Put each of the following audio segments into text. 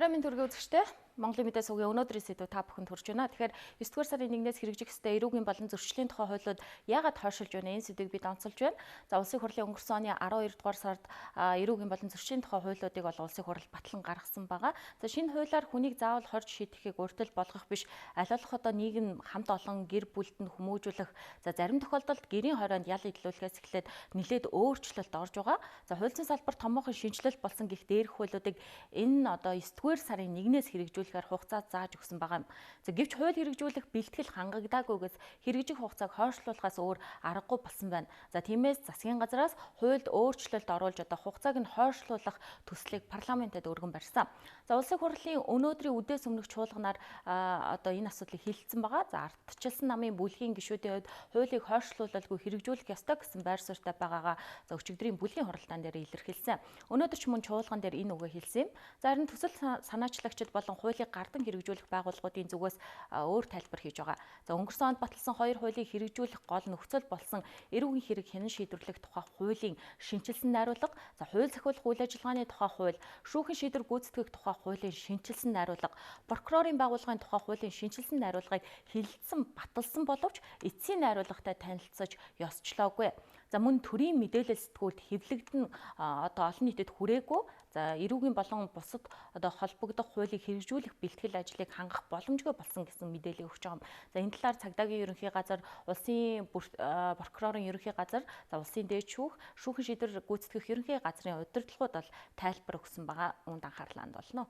Орой минь төргийн үзэгчтэй Монголын мэдээ сувгийн өнөөдрийн сэдв та бүхэнд хүрч байна. Тэгэхээр 9-р сарын 1-ээс хэрэгжих ёстой эрүүгийн болон зөрчлийн тухай хуулиуд яагаад хойшилж байна? Энэ сэдвийг бид онцолж байна. За улсын хурлын өнгөрсөн оны 12-р сард эрүүгийн болон зөрчлийн тухай хуулиудыг бол улсын хурал батлан гаргасан байгаа. За шинэ хуулиар хүнийг заавал хорж шийдэхийг урьдчил болгох биш, аль болох одоо нийгэм хамт олон гэр бүлтэнд хүмүүжүүлэх, за зарим тохиолдолд гэрийн хороонд ял идлүүлэхээс эхлээд нэлээд өөрчлөлт орж байгаа. За хуульцын салбар томоохон шинжилэл болсон гих дээрх хуулиудыг энэ одоо 9-р сарын 1-ээс хэрэгжүүлэхээр хугацаа зааж өгсөн байгаа юм. За гэвч хууль хэрэгжүүлэх бэлтгэл хангагдаагүйгээс хэрэгжих хугацааг хойшлуулахаас өөр аргагүй болсон байна. За тиймээс засгийн газраас хуульд өөрчлөлт оруулж одоо хугацааг нь хойшлуулах төслийг парламентэд өргөн барьсан. За улсын хурлын өнөөдрийн үдээс өмнөх чуулганаар одоо энэ асуудлыг хилцсэн байгаа. За ардчилсан намын бүлгийн гишүүдийн хувьд хуулийг хойшлуулалгүй хэрэгжүүлэх ёстой гэсэн байр суурьтай байгаагаа за өчигдрийн бүлгийн хуралдаан дээр илэрхийлсэн. Өнөөдөр ч мөн чуулган дээр энэ үгээ хэлсэн юм. За харин төсөл санаачлагчид болон хуулийг гардан хэрэгжүүлэх байгууллагуудын зүгээс өөр тайлбар хийж байгаа. За өнгөрсөн онд баталсан 2 хуулийг хэрэгжүүлэх гол нөхцөл болсон эрүүгийн хэрэг хянан шийдвэрлэх тухай хуулийн шинжилсэн найруулга, за хууль зохиолох үйл ажиллагааны тухай хууль, шүүхийн шийдвэр гүйцэтгэх тухай хуулийн шинжилсэн найруулга, прокурорын байгууллагын тухай хуулийн шинжилсэн найруулгыг хилцэн баталсан боловч эцсийн найруулгатай танилцаж ёсчлоогүй. За мөн төрийн мэдээлэл сэтгүүлд хэвлэгдэн одоо олон нийтэд хүрээгүй. За эрүүгийн болон бусад одоо холбогдох хуулийг хэрэгжүүлэх бэлтгэл ажлыг хангах боломжгүй болсон гэсэн мэдээлэл өгч байгаа юм. За энэ талаар цагдаагийн ерөнхий газар, улсын прокурорын ерөнхий газар, за улсын дээд шүүх, шүүхийн шийдвэр гүйцэтгэх ерөнхий газрын удирдлагууд бол тайлбар өгсөн байгаа. Үүнд анхаарлаа хандуулна.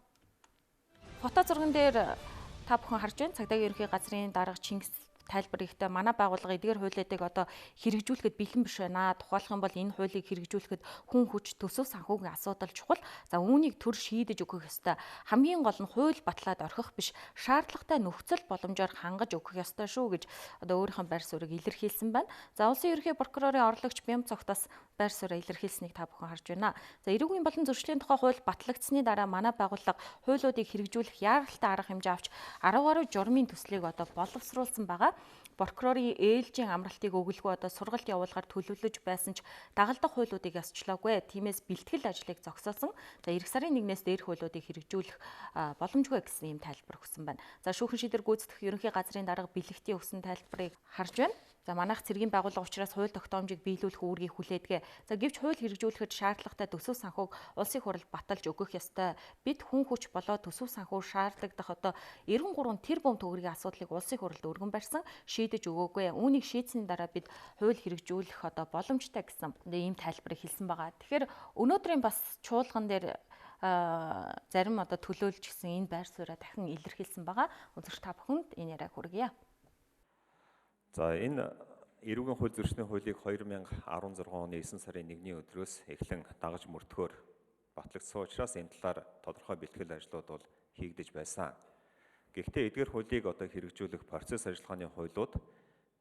Фото зурган дээр та бүхэн харж байна. Цагдаагийн ерөнхий газрын дарга Чингис тайлбар ихтэй манай байгууллага эдгээр хуулиудыг одоо хэрэгжүүлэхэд бэлэн биш байна. Тухайлах юм бол энэ хуулийг хэрэгжүүлэхэд хүн хүч, төсөв санхүүгийн асуудал чухал. За үүнийг төр шийдэж өгөх ёстой. Хамгийн гол нь хууль батлаад орхих биш, шаардлагатай нөхцөл боломжоор хангаж өгөх ёстой шүү гэж одоо өөрийнхөө байр суурийг илэрхийлсэн байна. За улсын ерөнхий прокурорын орлогч Бям цогтоос байр сууриа илэрхийлсэнийг та бүхэн харж байна. За эрүүгийн болон зөрчлийн тухай хууль батлагдсны дараа манай байгууллага хуулиудыг хэрэгжүүлэх яаралтай арга хэмжээ авч 10 гаруй журмын төслийг одоо боловсруулсан байгаа. Прокурорын ээлжийн амралтыг өглөө одоо сургалт явуулахаар төлөвлөж байсан ч дагалдах хуулиудыг ясчлаагүй. Тиймээс бэлтгэл ажлыг зогсоосон. За эх сарын 1-ээс дээрх хуулиудыг хэрэгжүүлэх боломжгүй гэсэн юм тайлбар өгсөн байна. За шүүхэн шийдвэр гүйцэтгэх ерөнхий газрын дарга бэлэгтийн өгсөн тайлбарыг харж байна. За манайх цэргийн байгууллага учраас хууль тогтоомжийг биелүүлэх үүргийг хүлээдэг. За гэвч хууль хэрэгжүүлэхэд шаардлагатай төсөв санхүүг улсын хурал баталж өгөх ёстой. Бид хүн хүч болоо төсөв санхүү шаардлагадах одоо 93 тэрбум төгрөгийн асуудлыг улсын хуралд өргөн барьсан, шийдэж өгөөгүй. Үүнийг шийдсэний дараа бид хууль хэрэгжүүлэх одоо боломжтой гэсэн ийм тайлбарыг хэлсэн байгаа. Тэгэхээр өнөөдрийн бас чуулган дээр зарим одоо төлөөлж гисэн энэ байр сууриа дахин илэрхийлсэн байгаа. Үзэгч та бүхэнд энэ яриаг хүргье. За энэ эрүүгийн хууль зөрчлийн хуулийг 2016 оны 9 сарын 1-ний өдрөөс эхлэн дагаж мөрдөхөөр батлагдсан учраас энэ талаар тодорхой бэлтгэл ажлууд бол хийгдэж байсан. Гэхдээ эдгээр хуулийг одоо хэрэгжүүлэх процесс ажиллагааны хуулиуд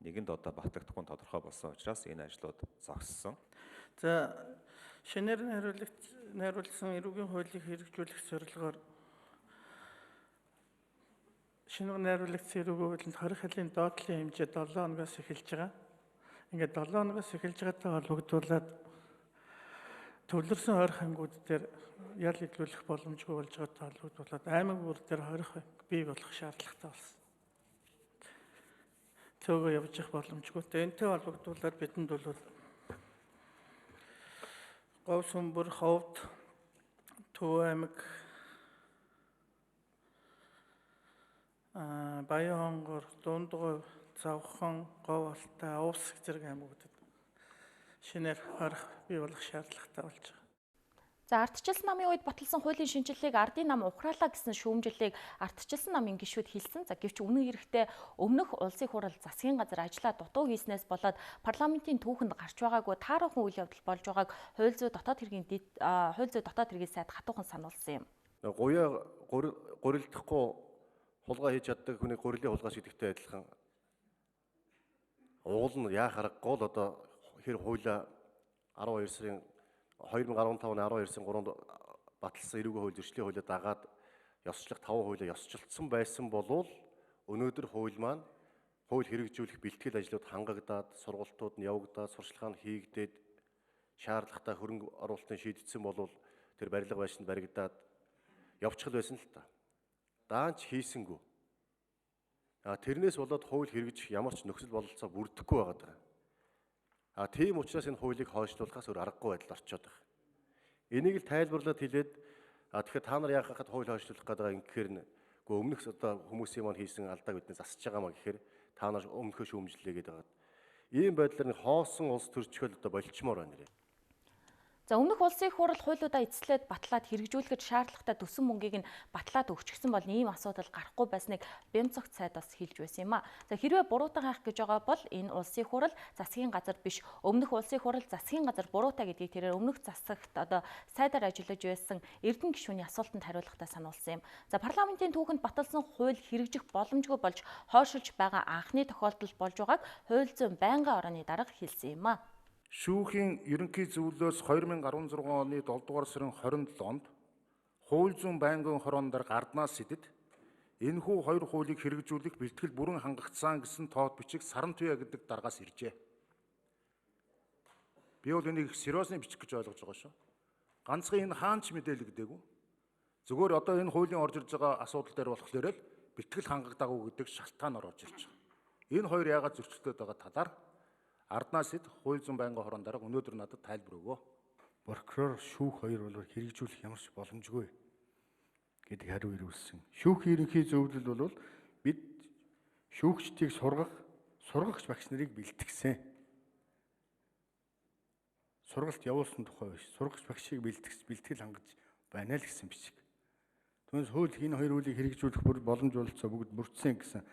нэгэнд одоо батлагдахгүй тодорхой болсон учраас энэ ажлууд зогссон. За шинээр найруулсан эрүүгийн хуулийг хэрэгжүүлэх зорилгоор шинээр найруулагдсан эрүүгийн хуулинд хорих хилийн доотлын хэмжээ 7 хоногоос эхэлж байгаа. Ингээд 7 хоногоос эхэлж байгаатай холбогдуулаад төвлөрсөн хорих ангууд дээр ял идлүүлэх боломжгүй болж байгаатай холбогдуулаад аймаг бүр дээр хорих бий болох шаардлагатай болсон. Цөөгөө явж явах боломжгүй. Энэтэй холбогдуулаад бидэнд бол Говь Сүмбэр, Ховд, Төв аймаг, Баян-Хонгор, Дундгой, Завхан, Говь Алтай, Увск зэрэг аймагуудад шинээр хорих бий болох шаардлагатай болж байгаа. За ардчилсан намын үед баталсан хуулийн шинжилгээг ардын нам ухраалаа гэсэн шүүмжлэлийг ардчилсан намын гишүүд хэлсэн. За гэвч үнэн хэрэгтээ өмнөх улсын хурал засгийн газар ажлаа дутуу хийснээс болоод парламентын түүхэнд гарч байгаагүй тааруухан үйл явдал болж байгааг хууль зүйн дотоод хэргийн сайд хатуухан сануулсан юм. Гуяа гурилдахгүй хулгай хийж чаддаг хүний гурилын хулгай шийдэхтэй адилхан. Уул нь яах аргагүй л одоо хэр хуулиа 2015 оны 12 сарын 3-нд баталсан эрүүгийн хууль зөрчлийн хуулиа дагаад ёсчлох 5 хуулиа ёсчлцсан байсан болвол өнөөдөр хууль маань хууль хэрэгжүүлэх бэлтгэл ажлууд хангагдаад сургалтууд нь явагдаад сурчлагаа нь хийгдээд шаардлагатай хөрөнгө оруулалтын шийдэгдсэн болвол тэр барилга байшинд баригдаад явчихл байсан л та. Даанч хийсэнгүү. Тэрнээс болоод хууль хэрэгжих ямар ч нөхцөл бололцоо бүрдэхгүй байгаад байгаа. Тийм учраас энэ хуулийг хойшлуулахаас өөр аргагүй байдал орчоод байгаа. Энийг л тайлбарлаад хэлээд тэгэхээр та нар яахад хууль хойшлуулах гэдэг юм гэхээр үгүй өмнөх одоо хүмүүсийн маань хийсэн алдааг бидний засаж байгаа маа гэхээр та нар өмнөхөө шүүмжлээ гэдэг байгаа. Ийм байдлаар нэг хоосон улс төрчгөл одоо болчмоор байна нэрээ. За өмнөх улсын их хурл хуулиудаа эцэслээд батлаад хэрэгжүүлэхэд шаардлагатай төсөн мөнгийг нь батлаад өгчихсөн бол ийм асуудал гарахгүй байсныг Бямцогт сайд бас хэлж байсан юм а. За хэрвээ буруутан хайх гэж байгаа бол энэ улсын их хурл засгийн газар биш, өмнөх улсын их хурл засгийн газар буруутай гэдгийг тэрээр өмнөх засагт одоо сайдаар ажиллаж байсан Эрдэнэ гишүүний асуултанд хариулахдаа сануулсан юм. За парламентын түүхэнд баталсан хууль хэрэгжих боломжгүй болж хойшилж байгаа анхны тохиолдол болж байгааг хууль зүйн байнгын орооны дарга хэлсэн юм а. Шүүхийн ерөнхий зөвлөлөөс 2016 оны 7 дугаар сарын 27-нд хууль зүйн байнгын хорон дарга Арднаас сэдэд энэхүү хоёр хуулийг хэрэгжүүлэх бэлтгэл бүрэн хангагдсан гэсэн тоот бичиг Сарантуя гэдэг даргаас иржээ. Би бол энийг сериосны бичих гэж ойлгож байгаа шүү. Ганцхан энэ хаанч мэдээлэгдээгүй. Зүгээр одоо энэ хуулийн орж ирж байгаа асуудал дээр болохоор л бэлтгэл хангагдаагүй гэдэг шалтгаанаар орж ирж байгаа. Энэ хоёр яагаад зөрчилдөд байгаа талаар Арднаас эд хууль зүйн байнгын хорон дарга өнөөдөр надад тайлбар өгөө. Прокурор шүүх хоёр болоор хэрэгжүүлэх ямар ч боломжгүй гэдэг хариу ирүүлсэн. Шүүхийн ерөнхий зөвлөл бол бид шүүгчдийг сургагч багш нарыг бэлтгэсэн. Сургалт явуулсан тухай биш. Сургагч багшийг бэлтгэл хангаж байна л гэсэн бичиг. Түүнээс хууль энэ хоёр хуулийг хэрэгжүүлэх боломж олцоо бүгд бүрдсэн гэсэн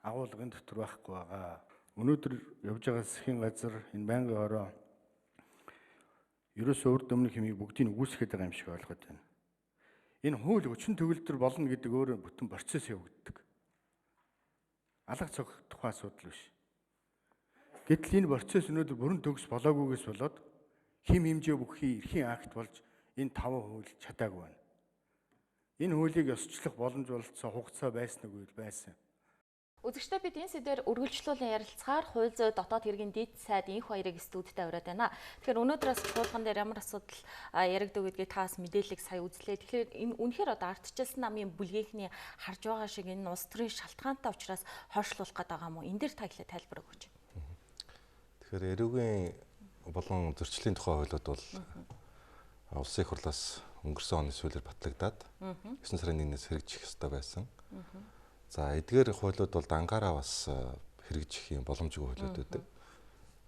агуулга энэ дотор байхгүй байгаа. Өнөөдөр явж байгаа засгийн газар энэ байнгын ороо ерөөсөө урд өмнө хэмээг бүгдийг үүсгэхэд байгаа юм шиг ойлгоод байна. Энэ хууль өчн төгөлдөр болно гэдэг өөрөө бүтэн процесс явагддаг. Алга цогцох тухайн асуудал биш. Гэтэл энэ процесс өнөөдөр бүрэн төгс болоогүйгээс болоод хэм хэмжээ бүхий эрхийн акт болж энэ 5 хууль чадаагүй байна. Энэ хуулийг ёсчлох боломж олцсон хугацаа байсан уу байсан. Үзэгчдээ бид энэ сэдвээр үргэлжлүүлэн ярилцахаар хууль зүйн дотоод хэргийн дэд сайд энх хоёрыг студидтэй ураад байна. Тэгэхээр өнөөдрөөс чуулган дээр ямар асуудал яригдав гэдгийг таас мэдээллийг сая үзлээ. Тэгэхээр энэ үнэхээр одоо ардчилсан намын бүлгийнхний харж байгаа шиг энэ улс төрийн шалтгаантай учраас хойшлуулах гээд байгаа юм уу? Энэ дээр та ихлэ тайлбар өгөөч. Тэгэхээр эрүүгийн болон зөрчлийн тухай хуулиуд бол улсын их хурлаас өнгөрсөн оны сүүлээр батлагдаад 9 сарын 1-ээс хэрэгжих ёстой байсан. За эдгээр хуулиуд бол дангаараа бас хэрэгжих юм боломжгүй хуулиуд байдаг.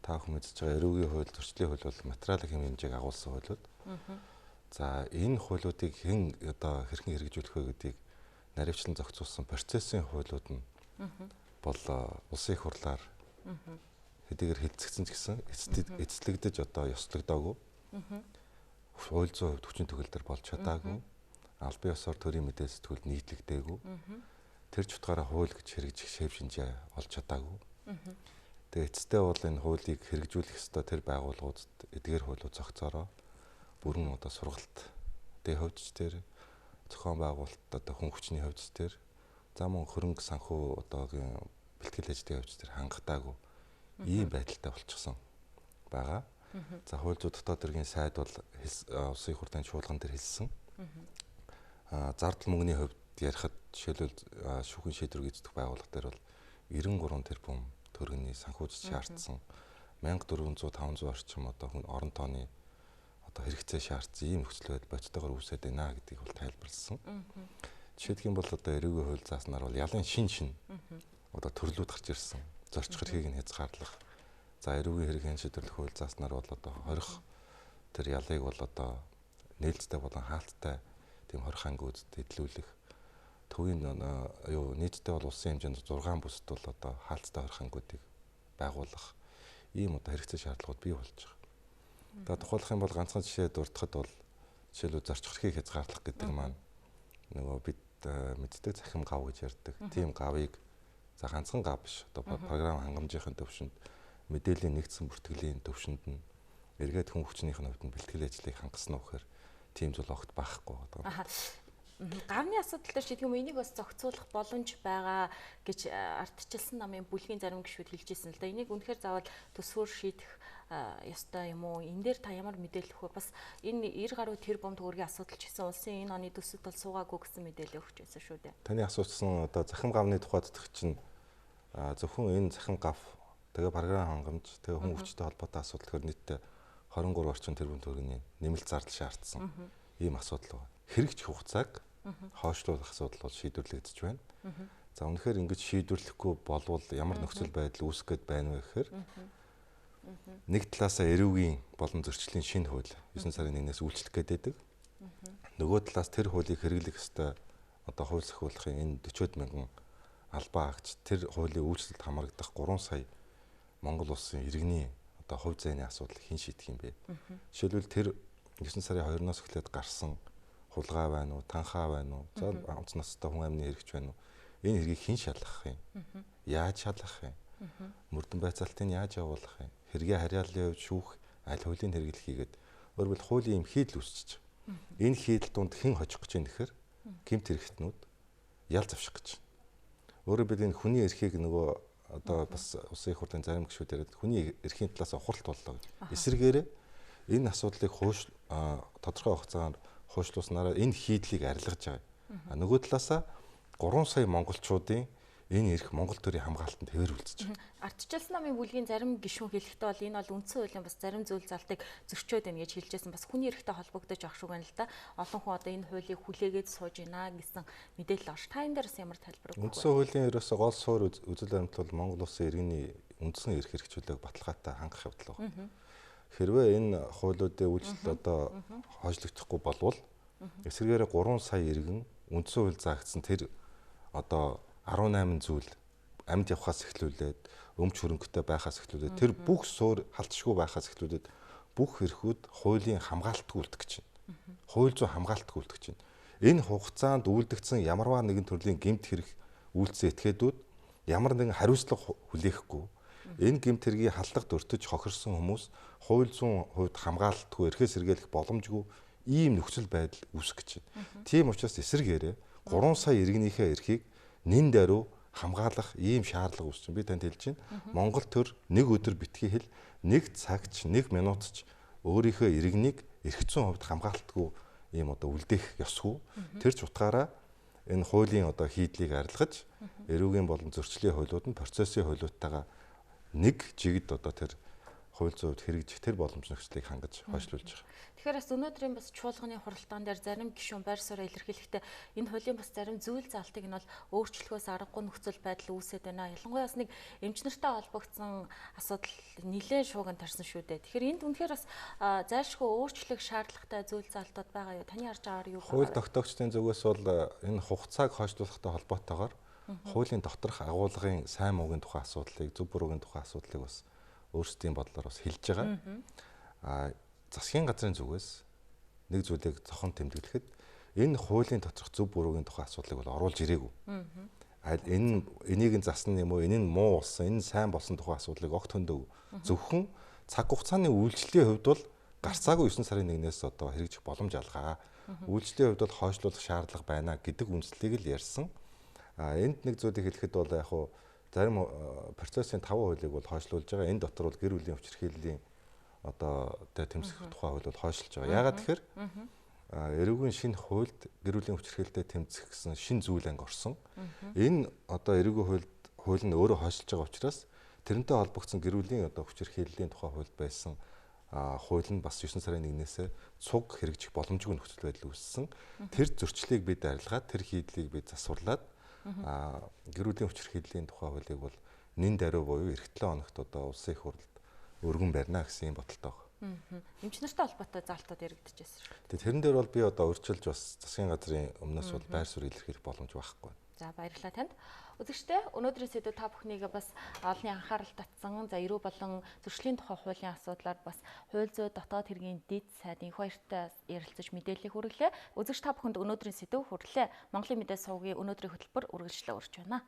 Та бүхэн мэдж байгаа эрүүгийн хууль, зөрчлийн хууль бол материалын хэм хэмжээг агуулсан хуулиуд. За энэ хуулиудыг хэн одоо хэрхэн хэрэгжүүлэх вэ гэдгийг наривчлан зохицуулсан процессын хуулиуд нь бол улсын их хурлаар хэдийгээр хилцэгдсэн ч гэсэн эцэслэгдэж одоо ёслогдоогүй. Хууль зүйн хувьд хүчин төгөлдөр болж чадаагүй. Албан ёсоор төрийн мэдээлэл сэтгүүлд нийтлэгдээгүй. Тэр ч утгаараа хууль гэж хэрэгжих шив шинжээ олж чадаагүй. Тэгээ эцэстээ бол энэ хуулийг хэрэгжүүлэх ёстой тэр байгууллагууд эдгээр хуулиуд зохицороо бүрэн одоо сургалт дэ хөвч төр зохион байгуулалт одоо хүн хүчний хөвч төр зам хөрөнгө санхүү одоогийн бэлтгэл ажлын хөвч төр хангагдаагүй ийм байдалтай болчихсон байгаа. За хууль зүйн дотоод хэргийн сайд бол улсын их хурлын чуулган дээр хэлсэн. Зардал мөнгөний хувьд ярихад жишээлбэл шүүхийн шийдвэр гүйцэтгэх байгууллага дээр бол 93 тэрбум төгрөгийн санхүүжилт шаардсан 1400-500 орчим одоо орон тооны одоо хэрэгцээ шаардсан ийм нөхцөл байдал бодтойгоор үүсээд байна гэдгийг бол тайлбарласан. Жишээлх юм бол одоо эрүүгийн хууль зааснаар бол ялын шин одоо төрлүүд гарч ирсэн. Зорчих эрхийг нь хязгаарлах. За эрүүгийн хэргийн шийдвэрлэх хууль зааснаар бол одоо хорих тэр ялыг бол одоо нээлттэй болон хаалттай тийм хорих ангиудад эдлүүлэх. Төвийн нийтдээ бол улсын хэмжээнд 6 бүсд бол одоо хаалттай хорих ангиудыг байгуулах ийм одоо хэрэгцээ шаардлагууд бий болж байгаа. За тухайлах юм бол ганцхан жишээ дурдахад бол жишээлбэл зорчих эрхийг хязгаарлах гэдэг маань нөгөө бид мэддэг захим гав гэж ярьдаг. Тийм гавыг за ганцхан гав биш одоо програм хангамжийн төвшөнд мэдээллийн нэгдсэн бүртгэлийн төвшөнд нь эргээд хүн хүчнийх нь хувьд нь бэлтгэл ажлыг хангасан уу гэхээр тийм зүйл огт байхгүй байгаа. Гавны асуудал дээр шийдэх юм энийг бас зохицуулах боломж байгаа гэж ардчилсан намын бүлгийн зарим гишүүд хэлж ирсэн л да. Энийг үнэхээр заавал төсвөр шийдэх ёстой юм уу? Энэ дээр та ямар мэдээлэл өгөх вэ? Бас энэ 90 гаруй тэрбум төгрөгийн асуудал ч гэсэн улсын энэ оны төсөлд бол суугаагүй гэсэн мэдээлэл өгч байсан шүү дээ. Таны асуусан одоо захим гавны тухай зүтгэх чинь зөвхөн энэ захим гав тэгээ програм хангамж тэгээ хүн хүчтэй холбоотой асуудал гэхээр нийтдээ 23 орчим тэрбум төгрөгийн нэмэлт зардал шаардсан ийм асуудал байна. Хэрэгжих хугацааг хойшлуулах асуудал бол шийдвэрлэгдэж байна. За үнэхээр ингэж шийдвэрлэхгүй болвол ямар нөхцөл байдал үүсэх гээд байна вэ гэхээр нэг талаасаа эрүүгийн болон зөрчлийн шинэ хууль 9 сарын 1-ээс үйлчлэх гээд байдаг. Нөгөө талаас тэр хуулийг хэрэглэх ёстой одоо хууль зохиолын энэ 40 мянган албаа агч тэр хуулийн үйлчлэлд хамрагдах 3 сая Монгол улсын иргэний одоо хувь зээний асуудал хэн шийдэх юм бэ? Жишээлбэл тэр 9 сарын 2-оос эхлээд гарсан хулгай байна уу, танхаа байна уу, за онц настай хүн амны хэрэгч байна уу? Энэ хэргийг хэн шалгах юм? Яаж шалгах юм? Мөрдөн байцаалтыг яаж явуулах юм? Хэргийн харьяаллын хувьд шүүх, аль хуулийн хэрэгэл хийгээд өөрөлд хуулийн юм хийдэл үүсчих. Энэ хийдэл донд хэн хожих гэж юм гэхээр гэмт хэрэгтнүүд ял завших гэж. Өөрөөр хэлбэл энэ хүний эрхийг нөгөө одоо бас улсын их хурлын зарим гишүүд яриад хүний эрхийн талаас ухралт боллоо гэж. Эсвэргээр энэ асуудлыг тодорхой хугацаагаар хойшлуулснараа энэ хийдлийг арилгаж байгаа. Нөгөө талаасаа 3 сая монголчуудын энэ эрх Монгол төрийн хамгаалтанд хэвээрүүлж байгаа. Ардчилсан намын бүлгийн зарим гишүүн хэлэхдээ бол энэ бол үндсэн хуулийн бас зарим зүйл залтыг зөрчөөд байна гэж хэлжсэн. Бас хүний эрхтэй холбогдож авах шиг байна л да. Олон хүн одоо энэ хуулийг хүлээгээд сууж байна гэсэн мэдээлэл авч. Та энэ дээрс ямар тайлбар өгөх вэ? Үндсэн хуулийн ерөөсө гол суур үзэл баримт бол Монгол улсын иргэний үндсэн эрх хэрэгжүүлэг баталгаатай хангах явдал байна. Хэрвээ энэ хуулиудын үйлчлэл одоо хойшлогдохгүй болвол эсвэргээр 3 сая иргэн үндсэн хууль заагдсан тэр одоо 18 зүйл амьд явхаас эхлүүлээд өмч хөрөнгөтэй байхаас эхлүүлээд тэр бүх суур халтшгүй байхаас эхлүүлээд бүх эрхүүд хуулийн хамгаалтгүй үлдэх гэж байна. Хууль зүйн хамгаалтгүй үлдэх гэж байна. Энэ хугацаанд үйлдэгдсэн ямарваа нэгэн төрлийн гэмт хэрэг үйлдсэн этгээдүүд ямар нэгэн хариуцлага хүлээхгүй энэ гэмт хэргийг халдлагт өртөж хохирсон хүмүүс хууль зүйн хувьд хамгаалтгүй эрхээс сэргийлэх боломжгүй ийм нөхцөл байдал үүсэх гэж байна. Тийм учраас эсэргээрээ 3 сая иргэнийхээ эрхийг нэн даруй хамгаалах ийм шаардлага үүссэн. Би танд хэлж байна. Монгол төр нэг өдөр битгий хэл нэг цагч нэг минутч өөрийнхөө иргэнийг эрх зүйн хувьд хамгаалтгүй ийм одоо үлдээх ёсгүй. Тэр ч утгаараа энэ хуулийн одоо хийдлийг арилгаж эрүүгийн болон зөрчлийн хуулиуд нь процессын хуулиудтайгаа нэг жигд одоо тэр хууль зүйд хэрэгжих тэр боломж нөхцөлийг хангаж хойшлуулж байгаа. Тэгэхээр бас өнөөдрийн бас чуулганы хуралдаан дээр зарим гишүүн байр суурь илэрхийлэхдээ энэ хуулийн бас зарим зүйл залтыг нь бол өөрчлөхөөс аргагүй нөхцөл байдал үүсээд байна. Ялангуяа бас нэг эмч нартай холбогдсон асуудал нэлээд шууган тарсан шүү дээ. Тэгэхээр энд үнэхээр бас зайлшгүй өөрчлөх шаардлагатай зүйл залтууд байгаа юу? Таны харж байгаагаар юу байна? Хууль тогтоогчдын зүгээс бол энэ хугацааг хойшлуулахтай холбоотойгоор хуулийн доторх агуулгын сайн муугийн тухай асуудлыг, зөв буруугийн тухай асуудлыг бас өөрсдийн бодлоор бас хэлж байгаа. Засгийн газрын зүгээс нэг зүйлийг зохон тэмдэглэхэд энэ хуулийн доторх зөв буруугийн тухай асуудлыг бол оруулж ирээгүй. Энийг засна юм уу, энэ нь муу болсон, энэ сайн болсон тухай асуудлыг огт хөндөв. Зөвхөн цаг хугацааны үйлчлэлийн хувьд бол гарцаагүй 9 сарын 1-ээс одоо хэрэгжих боломж алгаа. Үйлчлэлийн хувьд бол хойшлуулах шаардлага байна гэдэг үндслийг л ярьсан. Энд нэг зүйлийг хэлэхэд бол яг хуу зарим процессын 5 хуулийг бол хойшлуулж байгаа. Энэ дотор бол гэр бүлийн хүчирхийллийн одоо тэмцэх тухай хууль бол хойшлж байгаа. Яагаад тэгэхээр эрүүгийн шинэ хуульд гэр бүлийн хүчирхийлэлтэд тэмцэх гэсэн шинэ зүйл анги орсон. Энэ одоо эрүүгийн хууль нь өөрөө хойшлж байгаа учраас тэрнтэй холбогдсон гэр бүлийн одоо хүчирхийллийн тухай хуульд байсан хууль нь бас 9 сарын 1-ээс цуг хэрэгжих боломжгүй нөхцөл байдал үүссэн. Тэр зөрчлийг бид арилгаад тэр хийдлийг бид засварлаад гэр бүлийн хүчирхийллийн тухай хуулийг бол нэн даруй буюу эх 7 хоногт одоо улсын их хурлд өргөн барина гэсэн юм бодолтой байна. Эмч нартай холбоотой залтууд яригдчихсэн шүү дээ. Тэгээ тэрэн дээр бол би одоо урьдчилж бас засгийн газрын өмнөөс бол байр суурь илэрхийлэх боломж байхгүй. За баярлалаа танд. Үзэгчдээ өнөөдрийн сэдв та бүхнийг бас олонний анхаарал татсан. За эрүү болон зөрчлийн тухай хуулийн асуудлаар бас хууль зүйн дотоод хэргийн дэд сайд энх баяртай ярилцаж мэдээлэл хүргэлээ. Үзэгч та бүхэнд өнөөдрийн сэдв хүрэлээ. Монголын мэдээ сувгийн өнөөдрийн хөтөлбөр үргэлжлээ өрч байна.